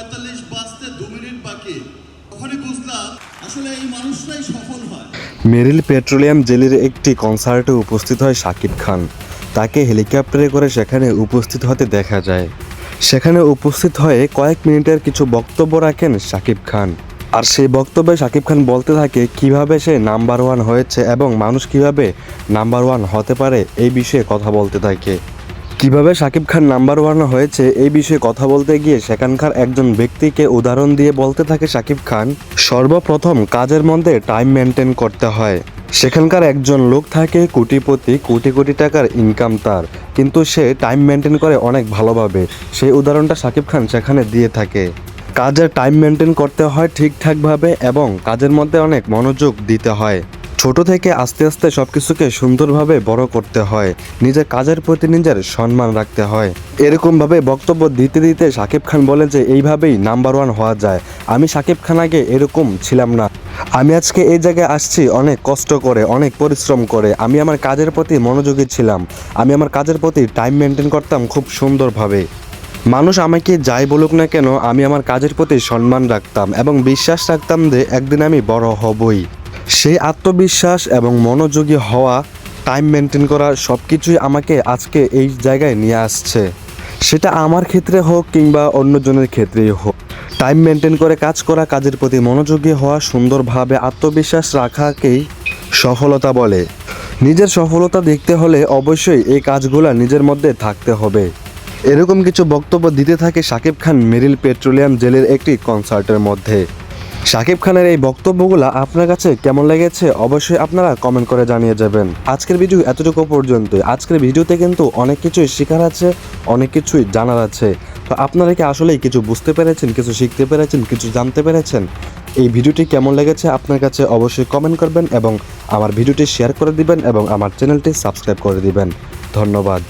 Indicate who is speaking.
Speaker 1: 45 বাজতে 2 মিনিট বাকি, তখনই বুঝলাম আসলে এই মানুষটাই সফল হয়।
Speaker 2: মেরিল পেট্রোলিয়াম জেলির একটি কনসার্টে উপস্থিত হয় শাকিব খান। তাকে হেলিকপ্টারে করে সেখানে উপস্থিত হতে দেখা যায়। সেখানে উপস্থিত হয়ে কয়েক মিনিটের কিছু বক্তব্য রাখেন শাকিব খান। আর সেই বক্তব্যে শাকিব খান বলতে থাকে কিভাবে সে নাম্বার ওয়ান হয়েছে এবং মানুষ কিভাবে নাম্বার ওয়ান হতে পারে এই বিষয়ে কথা বলতে থাকে। কিভাবে শাকিব খান নাম্বার ওয়ান হয়েছে এই বিষয়ে কথা বলতে গিয়ে সেখানকার একজন ব্যক্তিকে উদাহরণ দিয়ে বলতে থাকে শাকিব খান, সর্বপ্রথম কাজের মধ্যে টাইম মেনটেন করতে হয়। সেখানকার একজন লোক থাকে কোটিপতি, কোটি কোটি টাকার ইনকাম তার, কিন্তু সে টাইম মেনটেন করে অনেক ভালোভাবে। সেই উদাহরণটা শাকিব খান সেখানে দিয়ে থাকে। কাজের টাইম মেনটেন করতে হয় ঠিকঠাকভাবে এবং কাজের মধ্যে অনেক মনোযোগ দিতে হয়। ছোট থেকে আস্তে আস্তে সব কিছুকে সুন্দরভাবে বড় করতে হয়। নিজের কাজের প্রতি নিজের সম্মান রাখতে হয়। এরকমভাবে বক্তব্য দিতে দিতে শাকিব খান বলে যে এইভাবেই নাম্বার ওয়ান হওয়া যায়। আমি শাকিব খান আগে এরকম ছিলাম না। আমি আজকে এই জায়গায় আসছি অনেক কষ্ট করে, অনেক পরিশ্রম করে। আমি আমার কাজের প্রতি মনোযোগী ছিলাম। আমি আমার কাজের প্রতি টাইম মেনটেন করতাম খুব সুন্দরভাবে। মানুষ আমাকে যাই বলুক না কেন, আমি আমার কাজের প্রতি সম্মান রাখতাম এবং বিশ্বাস রাখতাম যে একদিন আমি বড় হবই। সেই আত্মবিশ্বাস এবং মনোযোগী হওয়া, টাইম মেনটেন করা সব কিছুই আমাকে আজকে এই জায়গায় নিয়ে আসছে। সেটা আমার ক্ষেত্রে হোক কিংবা অন্যজনের ক্ষেত্রেই হোক, টাইম মেনটেন করে কাজ করা, কাজের প্রতি মনোযোগী হওয়া, সুন্দরভাবে আত্মবিশ্বাস রাখাকেই সফলতা বলে। নিজের সফলতা দেখতে হলে অবশ্যই এই কাজগুলো নিজের মধ্যে থাকতে হবে। এরকম কিছু বক্তব্য দিতে থাকে শাকিব খান মেরিল পেট্রোলিয়াম জেলের একটি কনসার্টের মধ্যে। শাকিব খানের এই বক্তব্যগুলো আপনার কাছে কেমন লেগেছে অবশ্যই আপনারা কমেন্ট করে জানিয়ে যাবেন। আজকের ভিডিও এতটুকু পর্যন্ত। আজকের ভিডিওতে কিন্তু অনেক কিছুই শেখার আছে, অনেক কিছুই জানার আছে। তো আপনারা কি আসলেই কিছু বুঝতে পেরেছেন, কিছু শিখতে পেরেছেন, কিছু জানতে পেরেছেন? এই ভিডিওটি কেমন লেগেছে আপনার কাছে অবশ্যই কমেন্ট করবেন এবং আমার ভিডিওটি শেয়ার করে দিবেন এবং আমার চ্যানেলটি সাবস্ক্রাইব করে দিবেন। ধন্যবাদ।